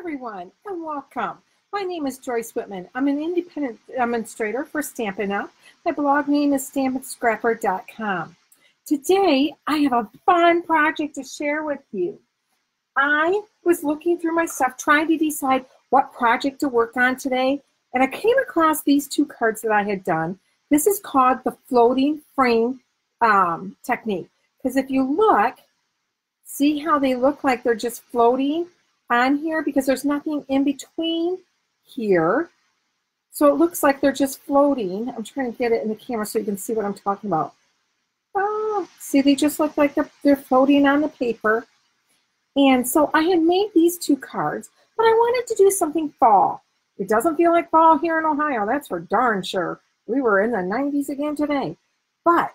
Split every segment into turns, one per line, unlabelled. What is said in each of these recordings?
everyone, and welcome. My name is Joyce Whitman. I'm an independent demonstrator for Stampin' Up. My blog name is stampinscrapper.com. Today, I have a fun project to share with you. I was looking through my stuff, trying to decide what project to work on today, and I came across these two cards that I had done. This is called the floating frame technique, because if you look, see how they look like they're just floating on here because there's nothing in between here. So it looks like they're just floating. I'm trying to get it in the camera so you can see what I'm talking about. Oh, see, they just look like they're floating on the paper. And so I had made these two cards, but I wanted to do something fall. It doesn't feel like fall here in Ohio, that's for darn sure. We were in the 90s again today. But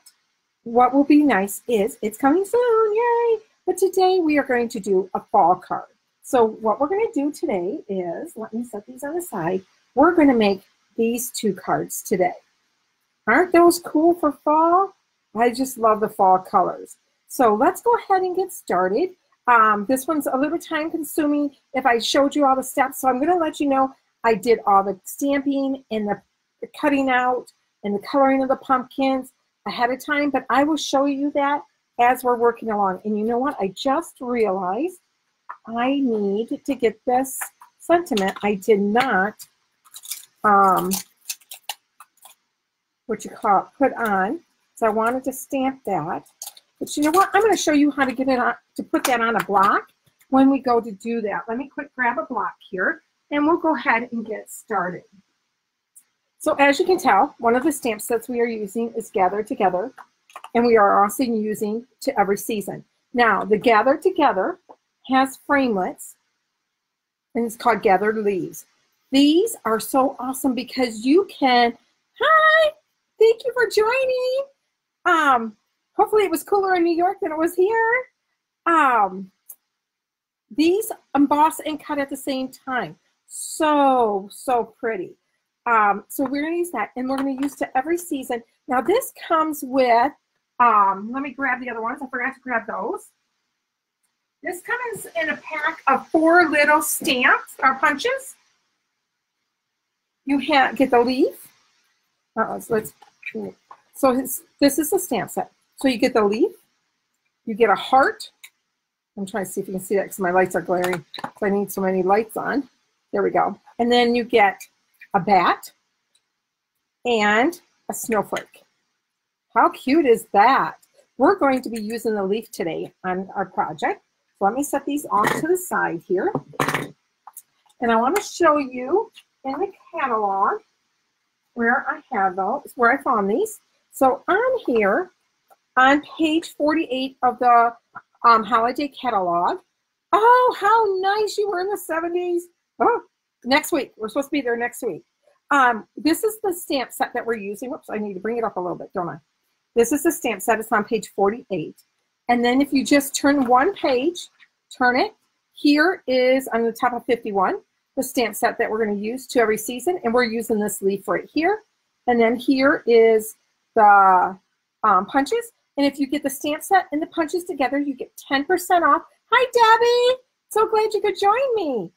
what will be nice is it's coming soon, yay! But today we are going to do a fall card. So what we're going to do today is, let me set these on the side, we're going to make these two cards today. Aren't those cool for fall? I just love the fall colors. So let's go ahead and get started. This one's a little time consuming if I showed you all the steps. So I'm going to let you know I did all the stamping and the cutting out and the coloring of the pumpkins ahead of time, but I will show you that as we're working along. And you know what? I just realized I need to get this sentiment. I did not, put on. So I wanted to stamp that. But you know what? I'm going to show you how to get it on, to put that on a block when we go to do that. Let me quick grab a block here, and we'll go ahead and get started. So as you can tell, one of the stamp sets we are using is Gathered Together, and we are also using To Every Season. Now, the Gathered Together has framelits, and it's called Gathered Leaves. These are so awesome because you can, hi, thank you for joining. Hopefully it was cooler in New York than it was here. These emboss and cut at the same time. So pretty. So we're going to use that, and we're going to use To Every Season. Now this comes with, let me grab the other ones. I forgot to grab those. This comes in a pack of 4 little stamps or punches. You get the leaf. This is the stamp set. So you get the leaf. You get a heart. I'm trying to see if you can see that because my lights are glaring. So I need so many lights on. There we go. And then you get a bat and a snowflake. How cute is that? We're going to be using the leaf today on our project. So let me set these off to the side here. And I want to show you in the catalog where I have those, where I found these. So on here, on page 48 of the holiday catalog. Oh, how nice, you were in the 70s. Oh, next week. We're supposed to be there next week. This is the stamp set that we're using. Whoops, I need to bring it up a little bit, don't I? This is the stamp set. It's on page 48. And then if you just turn one page, turn it, here is on the top of 51, the stamp set that we're going to use To Every Season. And we're using this leaf right here. And then here is the punches. And if you get the stamp set and the punches together, you get 10% off. Hi, Debbie. So glad you could join me.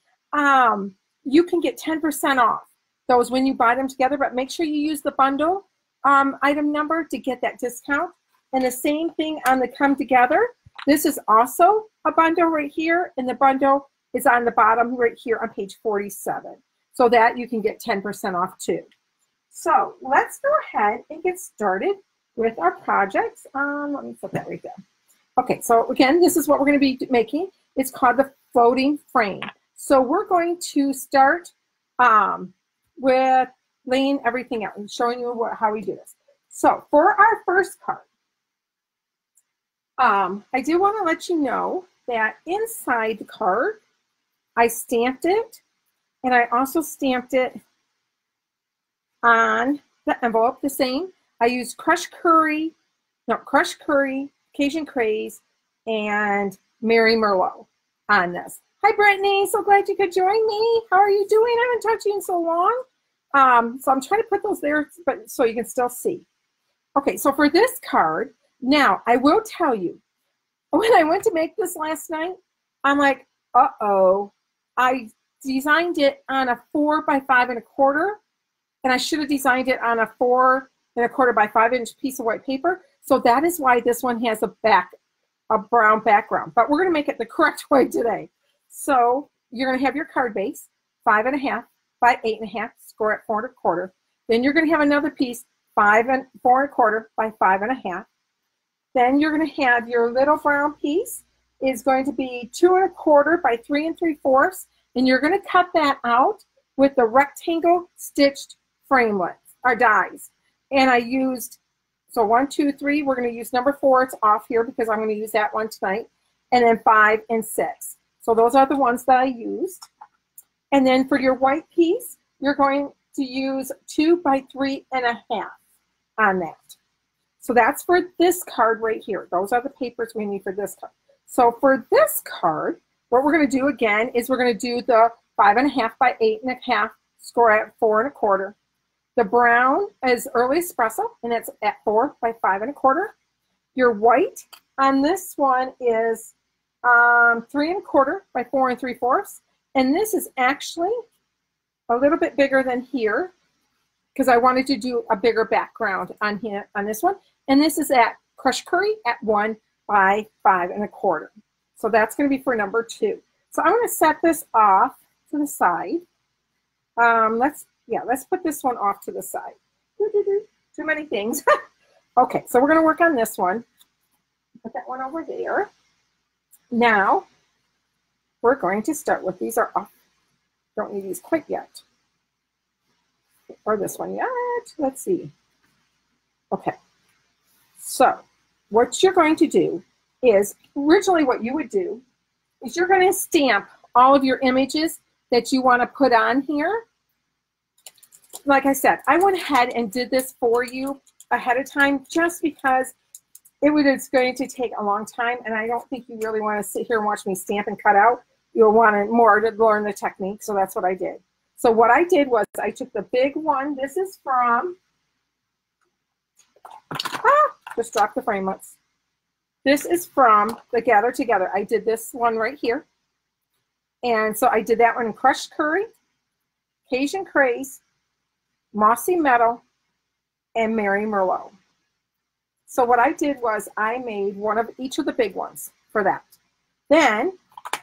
You can get 10% off those when you buy them together, but make sure you use the bundle item number to get that discount. And the same thing on the Come Together. This is also a bundle right here, and the bundle is on the bottom right here on page 47. So that you can get 10% off too. So let's go ahead and get started with our projects. Let me put that right there. Okay, so again, this is what we're going to be making. It's called the floating frame. So we're going to start with laying everything out and showing you how we do this. So for our first card, I do want to let you know that inside the card, I stamped it, and I also stamped it on the envelope the same. I used crushed curry, Cajun Craze, and Mary Merlot on this. Hi, Brittany. So glad you could join me. How are you doing? I haven't talked to you in so long. So I'm trying to put those there but so you can still see. Okay, so for this card, now I will tell you, when I went to make this last night, I'm like, uh-oh, I designed it on a 4 by 5 1/4, and I should have designed it on a 4 1/4 by 5 inch piece of white paper. So that is why this one has a brown background. But we're going to make it the correct way today. So you're going to have your card base, 5 1/2 by 8 1/2, score at 4 1/4. Then you're going to have another piece, 4 1/4 by 5 1/2. Then you're going to have your little brown piece is going to be 2 1/4 by 3 3/4, and you're going to cut that out with the rectangle stitched framelits or dies. And I used, so 1, 2, 3, we're going to use number 4. It's off here because I'm going to use that one tonight. And then 5 and 6. So those are the ones that I used. And then for your white piece, you're going to use 2 by 3 1/2 on that. So that's for this card right here. Those are the papers we need for this card. So for this card, what we're going to do again is we're going to do the 5 1/2 by 8 1/2, score at 4 1/4. The brown is early espresso, and it's at 4 by 5 1/4. Your white on this one is 3 1/4 by 4 3/4. And this is actually a little bit bigger than here because I wanted to do a bigger background on here on this one. And this is at crushed curry at 1 by 5 1/4. So that's going to be for number 2. So I'm going to set this off to the side. Let's put this one off to the side. Too many things. Okay, so we're going to work on this one. Put that one over there. Now, we're going to start with, these are off. Don't need these quite yet. Or this one yet. Let's see. Okay. So, what you're going to do is, originally what you would do is you're going to stamp all of your images that you want to put on here. Like I said, I went ahead and did this for you ahead of time just because it's going to take a long time, and I don't think you really want to sit here and watch me stamp and cut out. You'll want more to learn the technique, so that's what I did. So what I did was I took the big one. This is from, just dropped the framelits. This is from the Gather Together. I did this one right here. And so I did that one in crushed curry, Cajun Craze, Mossy Meadow, and Mary Merlot. So what I did was I made one of each of the big ones for that. Then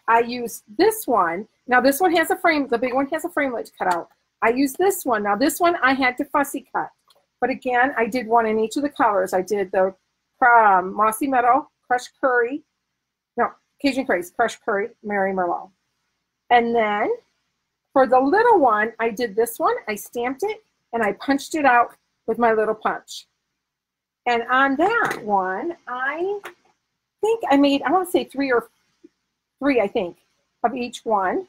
I used this one. Now this one has a frame, the big one has a framelit to cut out. I used this one. Now this one I had to fussy cut. But again, I did one in each of the colors. I did the Mossy Meadow, crushed curry, no, Cajun Craze, crushed curry, Mary Merlot. And then for the little one, I did this one. I stamped it and I punched it out with my little punch. And on that one, I think I made, I want to say three, I think, of each one.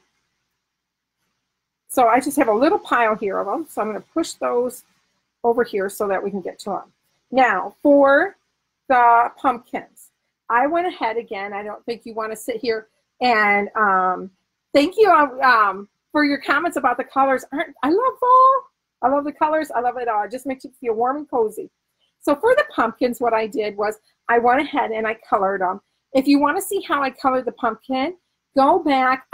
So I just have a little pile here of them. So I'm going to push those over here so that we can get to them. Now, for the pumpkins, I went ahead again. I don't think you want to sit here and thank you for your comments about the colors. I love fall. I love the colors. I love it all. It just makes you feel warm and cozy. So for the pumpkins, what I did was I went ahead and I colored them. If you want to see how I colored the pumpkin, go back.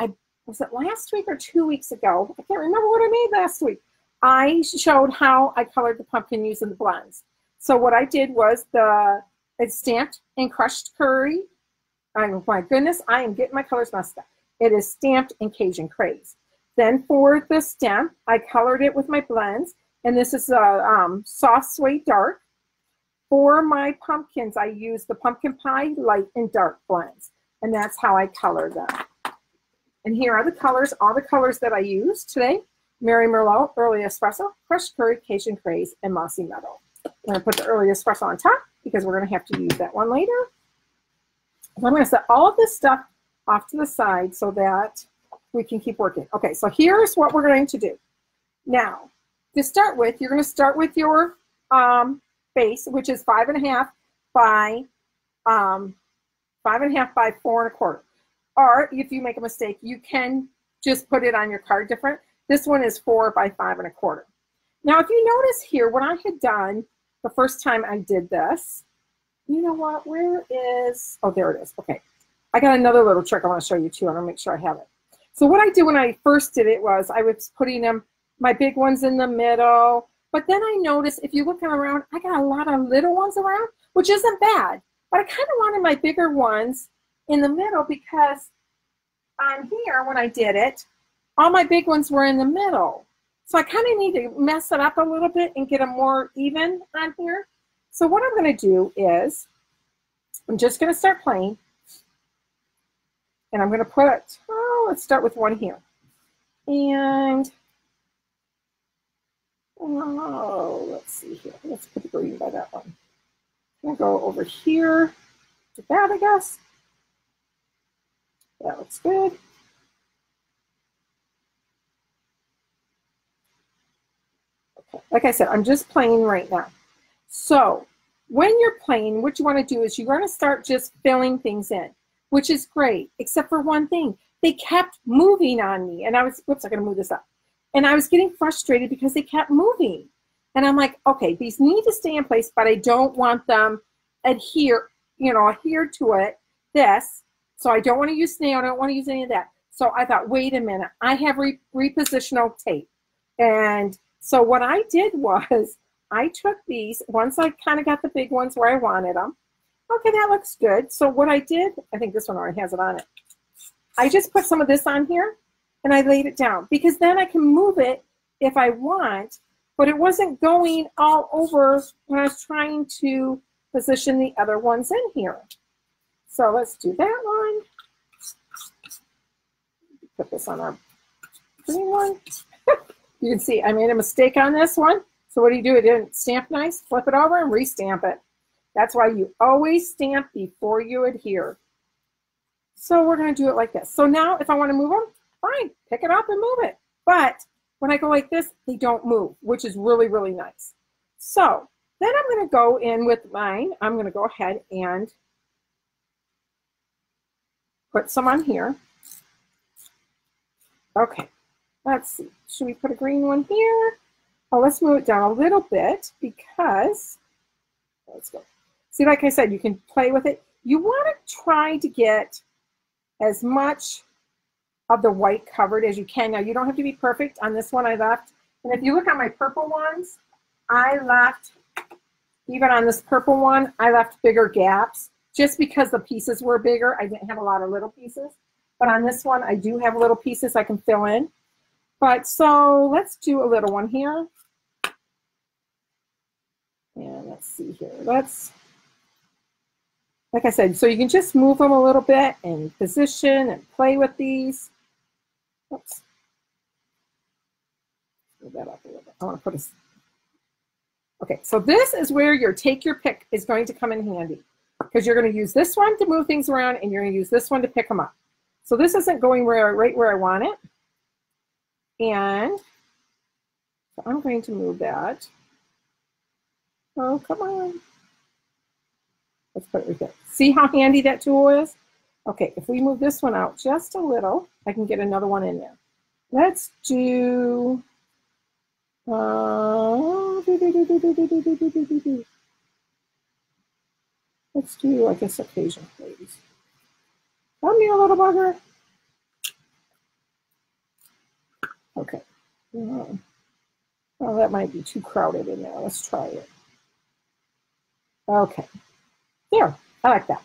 Was it last week or 2 weeks ago? I can't remember what I made last week. I showed how I colored the pumpkin using the blends. So what I did was it's stamped in crushed curry. Oh my goodness, I am getting my colors messed up. It is stamped in Cajun Craze. Then for the stem, I colored it with my blends, and this is a soft suede dark. For my pumpkins, I used the pumpkin pie light and dark blends, and that's how I colored them. And here are the colors, all the colors that I used today. Mary Merlot, Early Espresso, Crushed Curry, Cajun Craze, and Mossy Meadow. I'm going to put the Early Espresso on top because we're going to have to use that one later. So I'm going to set all of this stuff off to the side so that we can keep working. Okay, so here's what we're going to do. Now, to start with, you're going to start with your base, which is 5 1/2 by 5 1/2 by 4 1/4. Or if you make a mistake, you can just put it on your card different. This one is 4 by 5 1/4. Now, if you notice here, what I had done the first time I did this, you know what? Where is? Oh, there it is. Okay, I got another little trick I want to show you too. I want to make sure I have it. So what I did when I first did it was I was putting them, my big ones in the middle. But then I noticed if you look around, I got a lot of little ones around, which isn't bad. But I kind of wanted my bigger ones in the middle because on here, when I did it, all my big ones were in the middle. So I kind of need to mess it up a little bit and get them more even on here. So what I'm going to do is I'm just going to start playing. And I'm going to put it, oh, let's start with one here. And, oh, let's see here. Let's put the green by that one. I'm going to go over here to that, I guess. That looks good. Okay. Like I said, I'm just playing right now. So when you're playing, what you want to do is you're going to start just filling things in, which is great, except for one thing. They kept moving on me. And I was, whoops, I got to move this up. And I was getting frustrated because they kept moving. And I'm like, okay, these need to stay in place, but I don't want them adhere to it, this. So I don't want to use snail. I don't want to use any of that. So I thought, wait a minute. I have repositional tape. And so what I did was I took these, once I kind of got the big ones where I wanted them. Okay, that looks good. So what I did, I think this one already has it on it. I just put some of this on here and I laid it down because then I can move it if I want, but it wasn't going all over when I was trying to position the other ones in here. So let's do that one. Put this on our green one. You can see I made a mistake on this one. So what do? It didn't stamp nice. Flip it over and restamp it. That's why you always stamp before you adhere. So we're going to do it like this. So now if I want to move them, fine, pick it up and move it. But when I go like this, they don't move, which is really, really nice. So then I'm going to go in with mine. I'm going to go ahead and put some on here. Okay, let's see. Should we put a green one here? Oh, let's move it down a little bit because, let's go. See, like I said, you can play with it. You want to try to get as much of the white covered as you can. Now, you don't have to be perfect. On this one, I left. And if you look at my purple ones, I left, even on this purple one, I left bigger gaps just because the pieces were bigger. I didn't have a lot of little pieces. But on this one, I do have little pieces I can fill in. But so let's do a little one here. And let's see here. Let's, like I said, so you can just move them a little bit and position and play with these. Oops. Move that up a little bit. I want to put a, okay, so this is where your take your pick is going to come in handy because you're going to use this one to move things around and you're going to use this one to pick them up. So this isn't going right where I want it. And so I'm going to move that. Oh, come on. Let's put it right there. See how handy that tool is? Okay, if we move this one out just a little, I can get another one in there. Let's do, let's do, I guess, occasion, please. Come here, little bugger. Okay. Oh, that might be too crowded in there. Let's try it. Okay. There. I like that.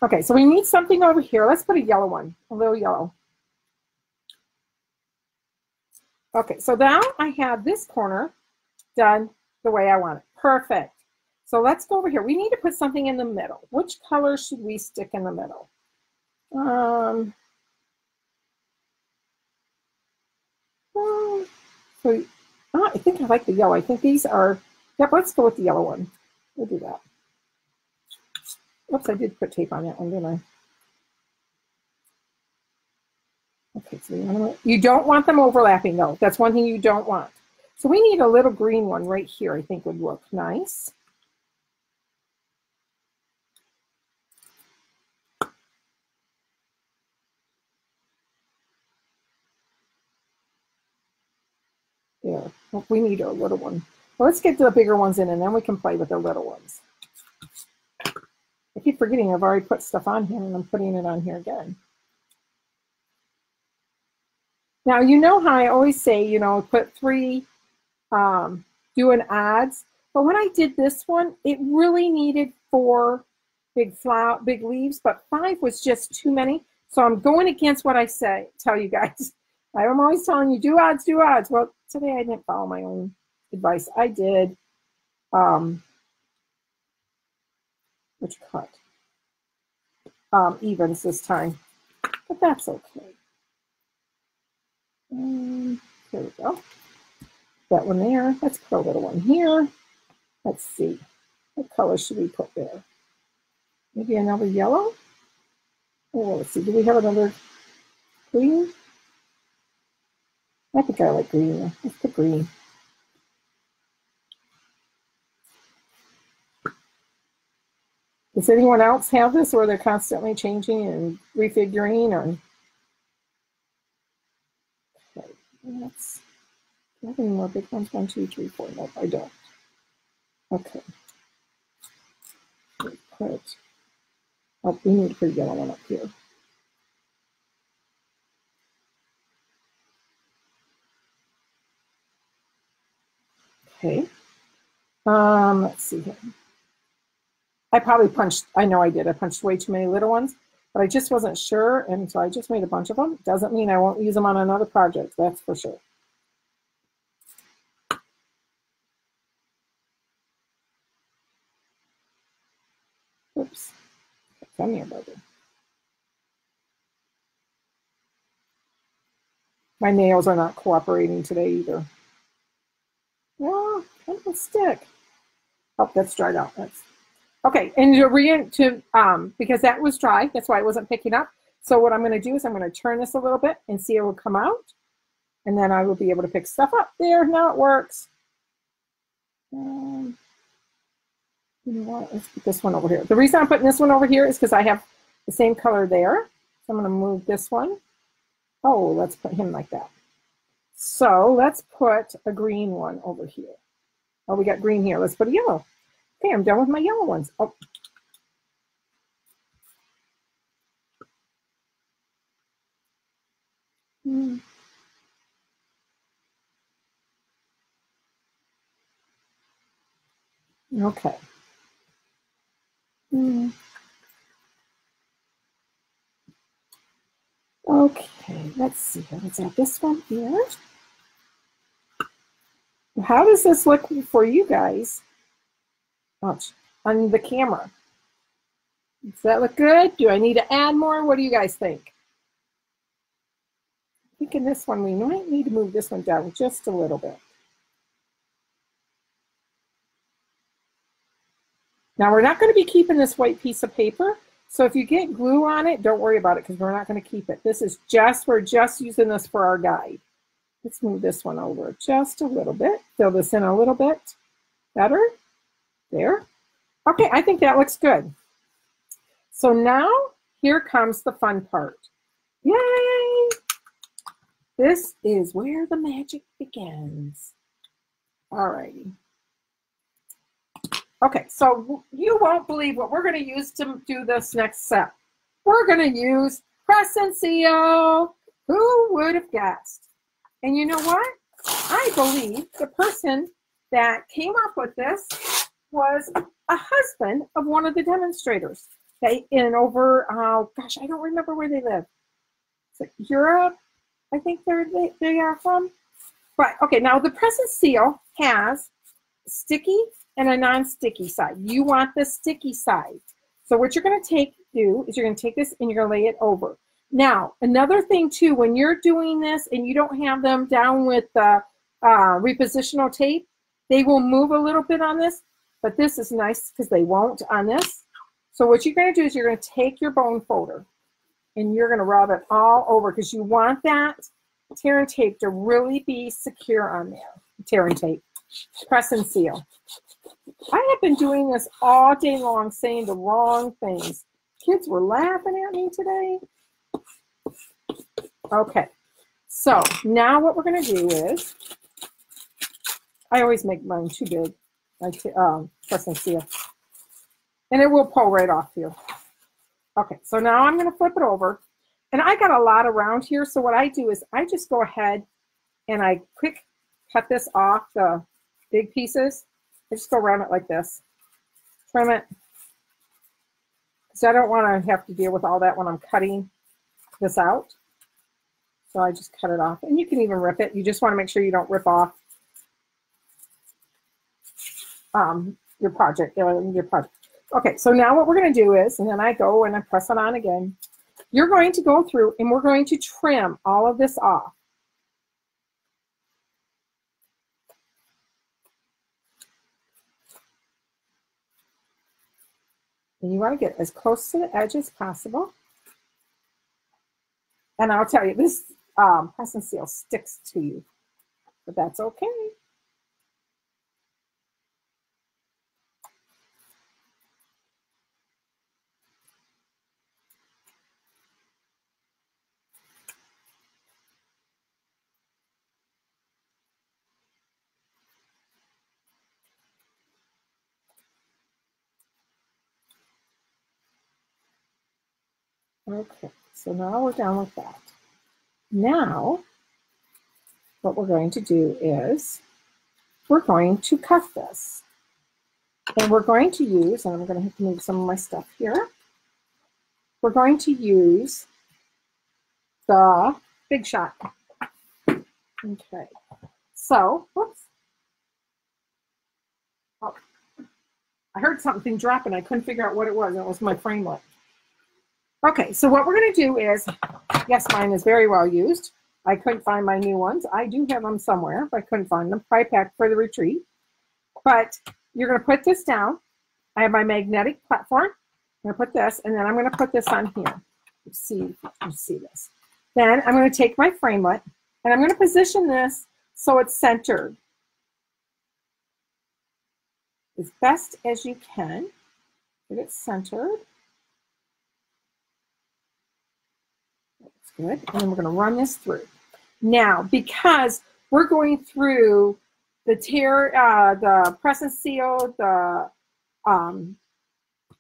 Okay, so we need something over here. Let's put a yellow one, a little yellow. Okay, so now I have this corner done the way I want it. Perfect. So let's go over here. We need to put something in the middle. Which color should we stick in the middle? I think I like the yellow. I think these are, yep, let's go with the yellow one. We'll do that. Oops, I did put tape on that one, didn't I? Okay, so you don't want them overlapping though. That's one thing you don't want. So we need a little green one right here, I think would look nice. There, we need a little one. Well, let's get the bigger ones in and then we can play with the little ones. I keep forgetting I've already put stuff on here and I'm putting it on here again. Now, you know how I always say, you know, put 3 doing odds. But when I did this one, it really needed 4 big leaves, but 5 was just too many. So I'm going against what I tell you guys. I'm always telling you, do odds, do odds. Well, today I didn't follow my own advice. I did, which cut? Evens this time, but that's okay. There we go. That one there. Let's put a little one here. Let's see. What color should we put there? Maybe another yellow? Oh, let's see. Do we have another green? I think I like green. Let's put green. Does anyone else have this, or they're constantly changing and refiguring? Or okay, let's. Do I have any more big ones? 1, 2, 3, 4. Nope, I don't. Okay. Put. Oh, we need to put a yellow one up here. Okay. Let's see here. I probably punched, I know I did. I punched way too many little ones, but I just wasn't sure, and so I just made a bunch of them. Doesn't mean I won't use them on another project, that's for sure. Oops. Come here, buddy. My nails are not cooperating today either. Well, kind of stick. Oh, that's dried out. That's okay. And because that was dry, that's why it wasn't picking up. So what I'm going to do is I'm going to turn this a little bit and see it will come out, and then I will be able to pick stuff up. There, now it works. You know what? Let's put this one over here. The reason I'm putting this one over here is because I have the same color there. So I'm going to move this one. Oh, let's put him like that. So let's put a green one over here. Oh, we got green here. Let's put a yellow. Okay, I'm done with my yellow ones. Oh. Okay. Okay, let's see. Let's add this one here. How does this look for you guys? Ouch. On the camera? Does that look good? Do I need to add more? What do you guys think? I think in this one, we might need to move this one down just a little bit. Now, we're not going to be keeping this white piece of paper. So if you get glue on it, don't worry about it because we're not going to keep it. This is just, we're just using this for our guide. Let's move this one over just a little bit. Fill this in a little bit better. There. Okay, I think that looks good. So now here comes the fun part. Yay! This is where the magic begins. All righty. Okay, so you won't believe what we're going to use to do this next step. We're going to use press and seal. Who would have guessed? And you know what? I believe the person that came up with this was a husband of one of the demonstrators. In over, gosh, I don't remember where they live. It's like Europe, I think they are from. But okay, now the press and seal has sticky and a non-sticky side. You want the sticky side. So what you're going to do is you're going to take this and you're going to lay it over. Now, another thing too, when you're doing this and you don't have them down with the repositional tape, they will move a little bit on this, but this is nice because they won't on this. So what you're going to do is you're going to take your bone folder and you're going to rub it all over because you want that tear and tape to really be secure on there. Tear and tape. Press and seal. I have been doing this all day long, saying the wrong things. Kids were laughing at me today. Okay, so now what we're going to do is, I always make mine too big, press and seal, and it will pull right off here. Okay, so now I'm going to flip it over. And I got a lot around here, so what I do is I just go ahead and I quick cut this off the big pieces. I just go around it like this. Trim it. So I don't want to have to deal with all that when I'm cutting this out. So I just cut it off. And you can even rip it. You just want to make sure you don't rip off your project. Okay, so now what we're going to do is, and then I go and I press it on again. You're going to go through and we're going to trim all of this off. And you want to get as close to the edge as possible. And I'll tell you, this press and seal sticks to you, but that's okay. Okay, so now we're done with that. Now, what we're going to do is we're going to cut this. And we're going to use, and I'm going to have to move some of my stuff here. We're going to use the Big Shot. Okay, so, whoops. Oh, I heard something drop and I couldn't figure out what it was. It was my framelit. Okay, so what we're going to do is, yes, mine is very well used. I couldn't find my new ones. I do have them somewhere, but I couldn't find them. Probably packed for the retreat. But you're going to put this down. I have my magnetic platform. I'm going to put this, and then I'm going to put this on here. Let's see if you can see this. Then I'm going to take my framelit, and I'm going to position this so it's centered as best as you can. Get it centered. Good. And then we're going to run this through. Now, because we're going through the the press and seal, the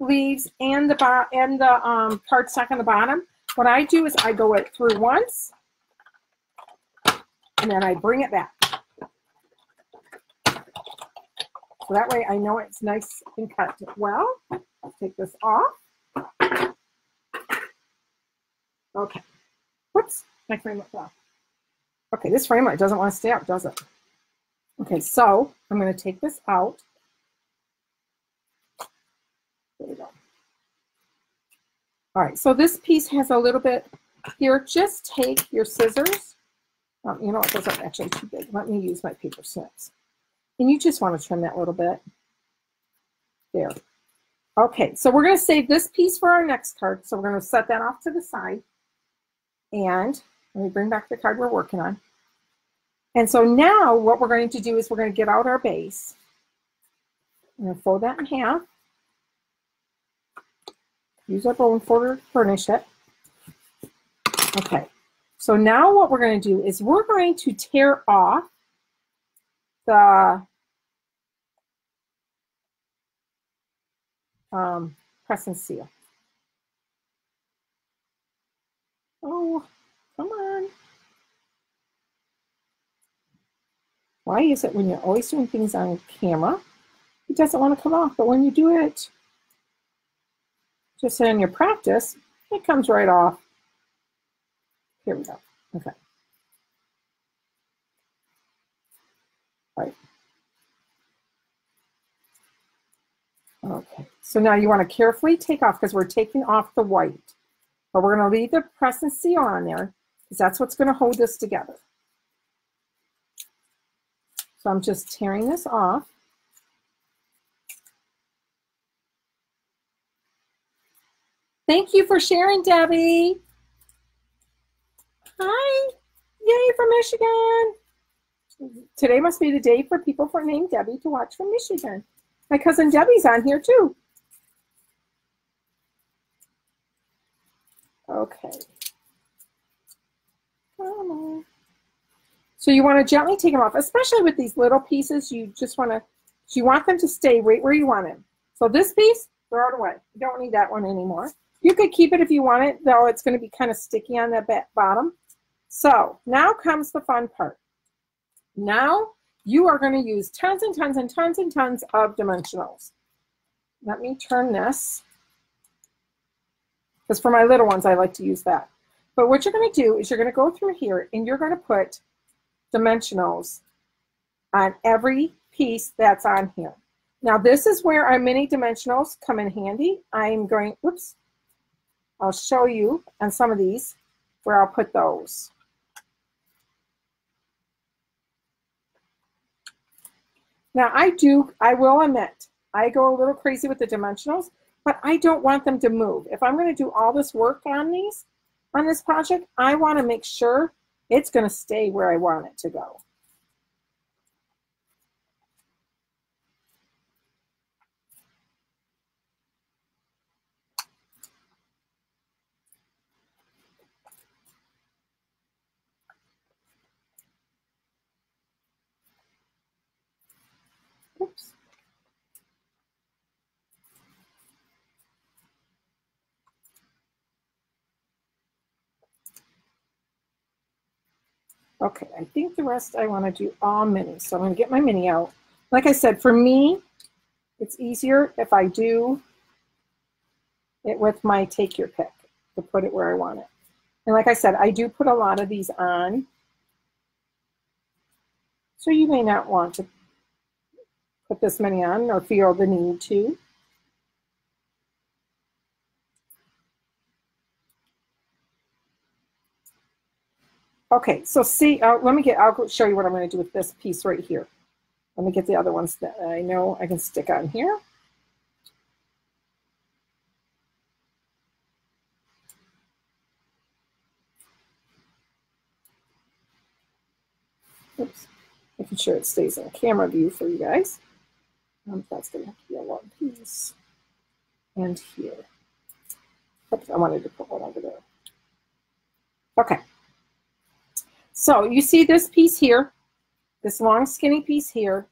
leaves, and the cardstock on the bottom, what I do is I go it through once, and then I bring it back. So that way I know it's nice and cut well. I'll take this off. Okay. Whoops, my framelit fell. Okay, this framelit doesn't want to stay up, does it? Okay, so I'm going to take this out. There we go. All right, so this piece has a little bit here. Just take your scissors. You know what, those are actually too big. Let me use my paper snips. And you just want to trim that little bit. There. Okay, so we're going to save this piece for our next card. So we're going to set that off to the side. And let me bring back the card we're working on. And so now what we're going to do is we're going to get out our base. I'm going to fold that in half. Use our bone folder to furnish it. Okay, so now what we're going to do is we're going to tear off the press and seal. Oh, come on. Why is it when you're always doing things on camera, it doesn't want to come off, but when you do it just in your practice, it comes right off. Here we go. Okay. All right. Okay. So now you want to carefully take off because we're taking off the white. But we're going to leave the press and seal on there because that's what's going to hold this together. So I'm just tearing this off. Thank you for sharing, Debbie. Hi. Yay, from Michigan. Today must be the day for people named Debbie to watch from Michigan. My cousin Debbie's on here too. Okay. Come on. So you want to gently take them off, especially with these little pieces. You just want to, you want them to stay right where you want them. So this piece, throw it away. You don't need that one anymore. You could keep it if you want it, though it's going to be kind of sticky on the bottom. So now comes the fun part. Now you are going to use tons and tons and tons and tons of dimensionals. Let me turn this, because for my little ones, I like to use that. But what you're going to do is you're going to go through here and you're going to put dimensionals on every piece that's on here. Now this is where our mini dimensionals come in handy. I'm going, oops, I'll show you on some of these where I'll put those. Now I will admit, I go a little crazy with the dimensionals, but I don't want them to move. If I'm going to do all this work on this project, I want to make sure it's going to stay where I want it to go. Oops. Okay, I think the rest I want to do all mini. So I'm going to get my mini out. Like I said, for me, it's easier if I do it with my take your pick to put it where I want it. And like I said, I do put a lot of these on. So you may not want to put this many on or feel the need to. Okay, so see, I'll show you what I'm going to do with this piece right here. Let me get the other ones that I know I can stick on here. Oops, making sure it stays in camera view for you guys. That's going to have to be a long piece. And here. Oops, I wanted to put one over there. Okay. So you see this piece here, this long skinny piece here,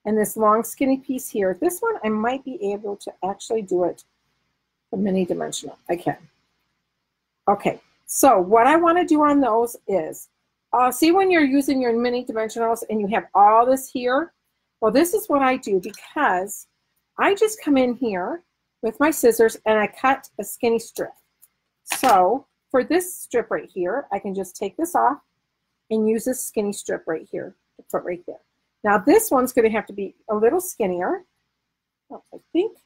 and this long skinny piece here. This one I might be able to actually do it the mini dimensional. I can. Okay, so what I want to do on those is, see when you're using your mini dimensionals and you have all this here? Well, this is what I do because I just come in here with my scissors and I cut a skinny strip. So for this strip right here, I can just take this off and use this skinny strip right here to put right there. Now this one's going to have to be a little skinnier. Oh, I think.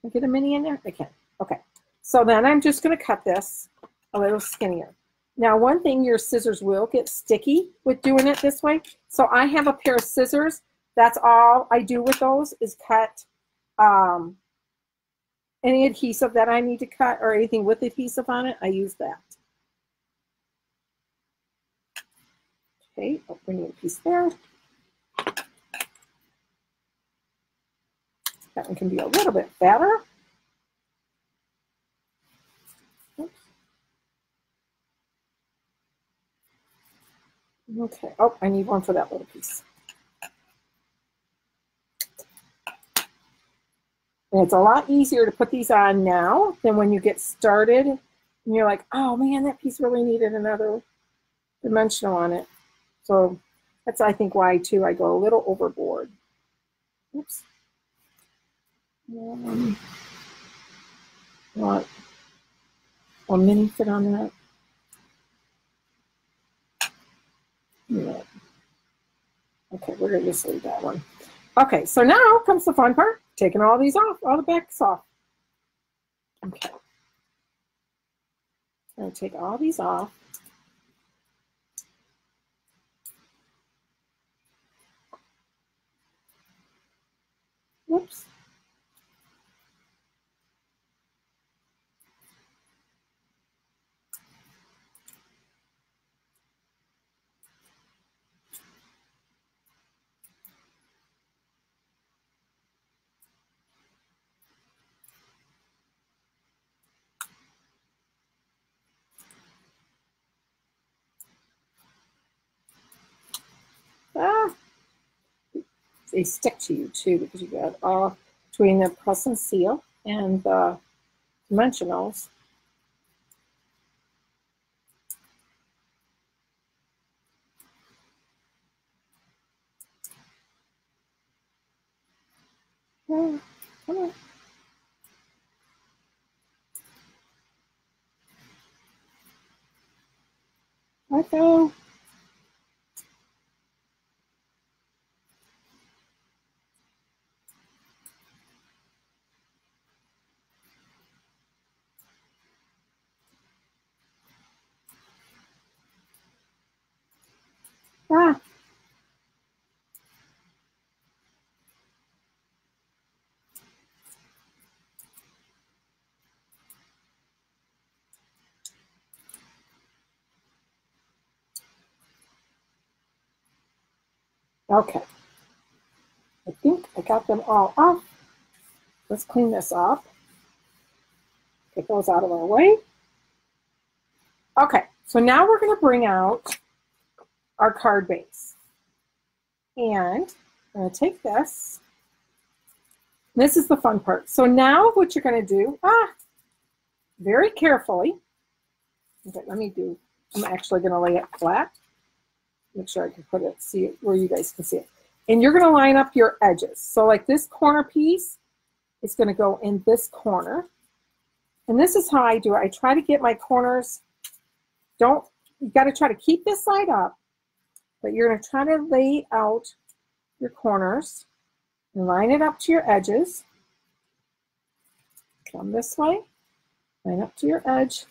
Can I get a mini in there? I can. Okay. So then I'm just going to cut this a little skinnier. Now one thing, your scissors will get sticky with doing it this way. So I have a pair of scissors. That's all I do with those is cut any adhesive that I need to cut or anything with adhesive on it. I use that. Okay, I'll bring in a piece there. That one can be a little bit fatter. Oops. Okay, oh, I need one for that little piece. And it's a lot easier to put these on now than when you get started and you're like, oh man, that piece really needed another dimensional on it. So that's, I think, why too I go a little overboard. Oops. Want a mini fit on that? No. Okay, we're going to just leave that one. Okay, so now comes the fun part, taking all these off, all the backs off. Okay. I'm going to take all these off. Whoops. They stick to you too because you got all between the press and seal and the dimensionals. Come on. Let go. Ah. Okay. I think I got them all off. Let's clean this up. Get those out of our way. Okay, so now we're going to bring out our card base. And I'm going to take this. This is the fun part. So now what you're going to do, very carefully. Okay, I'm actually going to lay it flat. Make sure I can put it, see it where you guys can see it. And you're going to line up your edges. So like this corner piece is going to go in this corner. And this is how I do it. I try to get my corners, you got to try to keep this side up, but you're going to try to lay out your corners and line it up to your edges. Come this way, line up to your edge.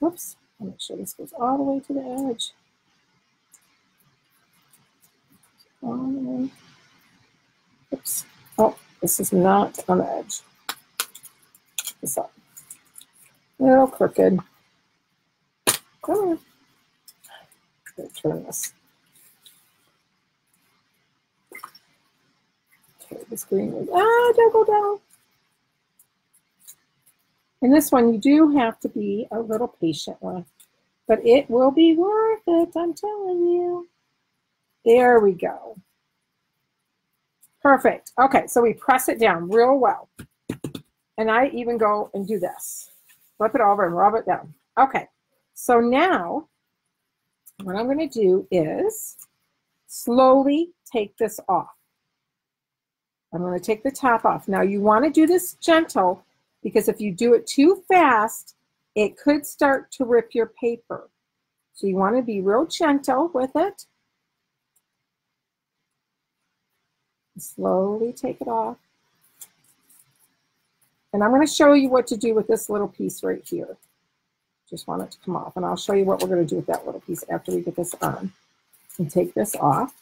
Whoops, I'll make sure this goes all the way to the edge. All the way. Oops. Oh, this is not on the edge. This up. A little crooked. Come on. I'm going to turn this. Okay, this green was, don't go down. And this one you do have to be a little patient with, but it will be worth it, I'm telling you. There we go. Perfect. Okay, so we press it down real well. And I even go and do this. Flip it over and rub it down. Okay, so now what I'm going to do is slowly take this off. I'm going to take the top off. Now you want to do this gentle because if you do it too fast, it could start to rip your paper. So you want to be real gentle with it. Slowly take it off. And I'm going to show you what to do with this little piece right here. Just want it to come off. And I'll show you what we're going to do with that little piece after we get this on. And take this off.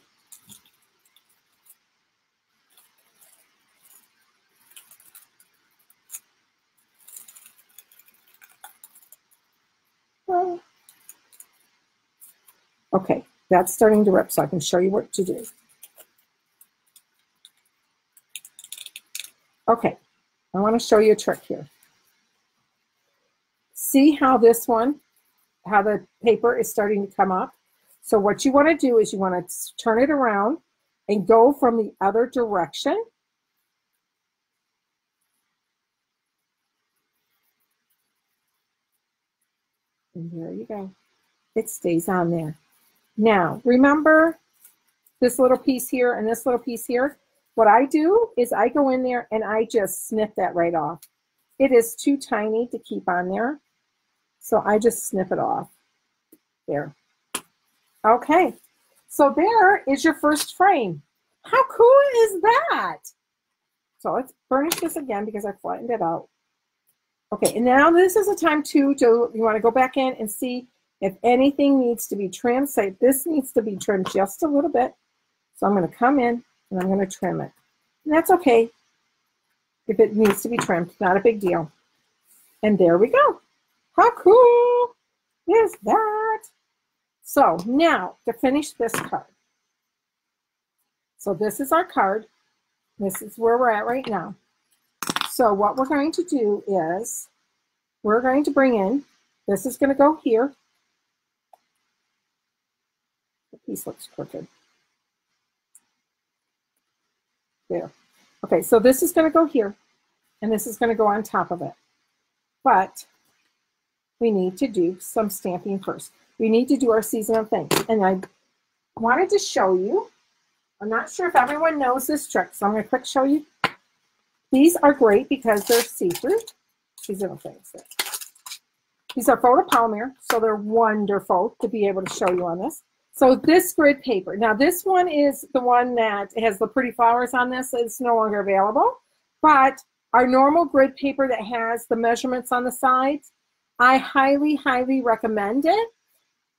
Okay, that's starting to rip, so I can show you what to do. Okay, I want to show you a trick here. See how this one, how the paper is starting to come up? So what you want to do is you want to turn it around and go from the other direction. And there you go. It stays on there. Now, remember this little piece here and this little piece here? What I do is I go in there and I just snip that right off. It is too tiny to keep on there. So I just snip it off. There. Okay. So there is your first frame. How cool is that? So let's burnish this again because I flattened it out. Okay, and now this is a time too to, you want to go back in and see if anything needs to be trimmed. Say this needs to be trimmed just a little bit. So I'm going to come in and I'm going to trim it. And that's okay if it needs to be trimmed, not a big deal. And there we go. How cool is that? So now to finish this card. So this is our card. This is where we're at right now. So what we're going to do is we're going to bring in, this is going to go here. The piece looks crooked. There. Okay, so this is going to go here, and this is going to go on top of it. But we need to do some stamping first. We need to do our season of things. And I wanted to show you I'm not sure if everyone knows this trick, so I'm going to quick show you. These are great because they're see-through. These little things. These are photopolymer, so they're wonderful to be able to show you on this. So this grid paper, now this one is the one that has the pretty flowers on this. It's no longer available, but our normal grid paper that has the measurements on the sides, I highly, highly recommend it.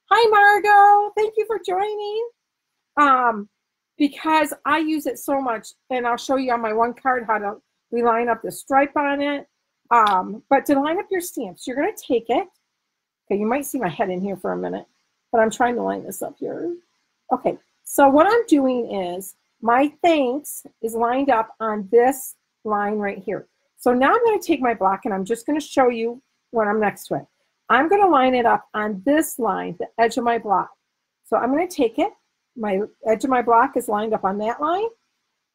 Hi, Margot. Thank you for joining. Because I use it so much, and I'll show you on my one card how to line up the stripe on it. But to line up your stamps, you're going to take it. Okay, you might see my head in here for a minute, but I'm trying to line this up here. Okay, so what I'm doing is my thanks is lined up on this line right here. So now I'm going to take my block, and I'm just going to show you when I'm next to it. I'm going to line it up on this line, the edge of my block. So I'm going to take it. My edge of my block is lined up on that line.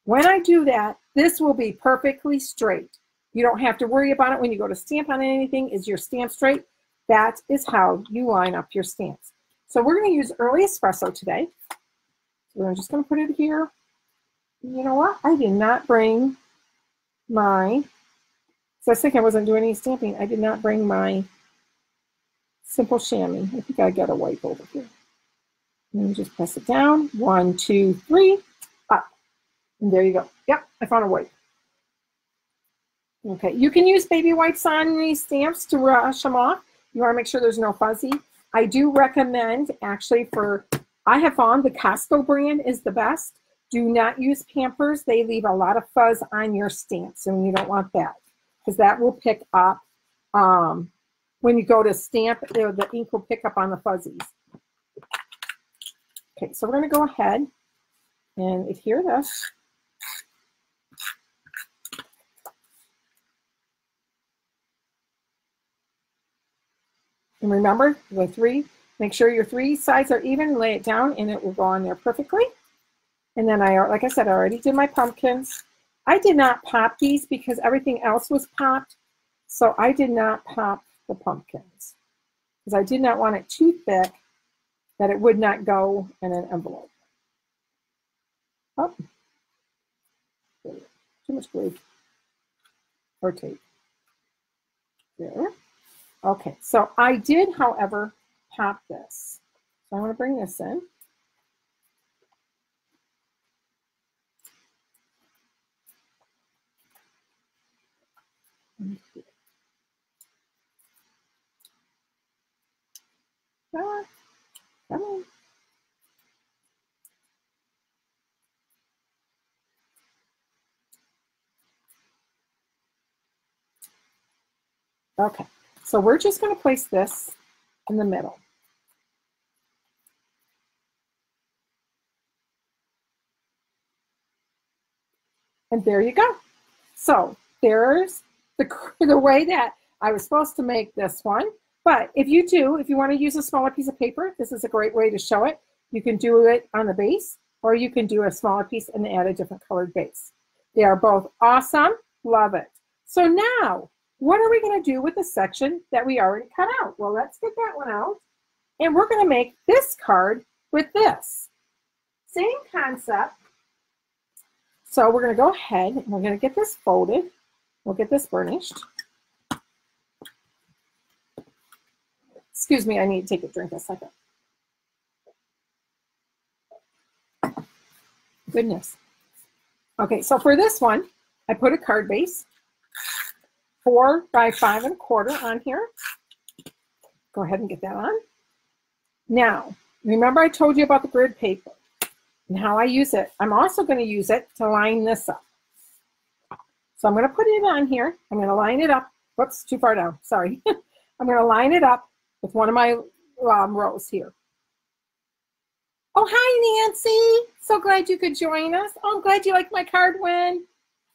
When I do that, this will be perfectly straight. You don't have to worry about it when you go to stamp on anything. Is your stamp straight? That is how you line up your stamps. So we're going to use Early Espresso today. So I'm just going to put it here. You know what? I did not bring my, so I was thinking I wasn't doing any stamping. I did not bring my simple chamois. I think I got a wipe over here. And then just press it down. 1, 2, 3, up. And there you go. Yep, I found a wipe. Okay, you can use baby wipes on these stamps to brush them off. You want to make sure there's no fuzzy. I do recommend, actually, I have found the Costco brand is the best. Do not use Pampers. They leave a lot of fuzz on your stamps, and you don't want that because that will pick up. When you go to stamp, the ink will pick up on the fuzzies. Okay, so we're going to go ahead and adhere this. And remember, make sure your 3 sides are even, lay it down, and it will go on there perfectly. And then like I said, I already did my pumpkins. I did not pop these because everything else was popped. So I did not pop the pumpkins because I did not want it too thick that it would not go in an envelope. Oh, too much glue or tape. There. Okay, so I did, however, pop this. So I'm going to bring this in. Come on. Okay, so we're just going to place this in the middle. And there you go. So there's the way that I was supposed to make this one. But if you want to use a smaller piece of paper, this is a great way to show it. You can do it on the base, or you can do a smaller piece and add a different colored base. They are both awesome. Love it. So now, what are we going to do with the section that we already cut out? Well, let's get that one out. And we're going to make this card with this. Same concept. So we're going to go ahead and we're going to get this folded. We'll get this burnished. Excuse me, I need to take a drink a second. Goodness. Okay, so for this one, I put a card base, 4 by 5 1/4 on here. Go ahead and get that on. Now, remember I told you about the grid paper and how I use it. I'm also going to use it to line this up. So I'm going to put it on here. I'm going to line it up. Whoops, too far down. Sorry. I'm going to line it up with one of my rows here. Oh, hi, Nancy. So glad you could join us. Oh, I'm glad you liked my card win.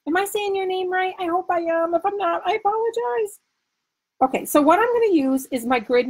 Am I saying your name right? I hope I am. If I'm not, I apologize. Okay, so what I'm going to use is my grid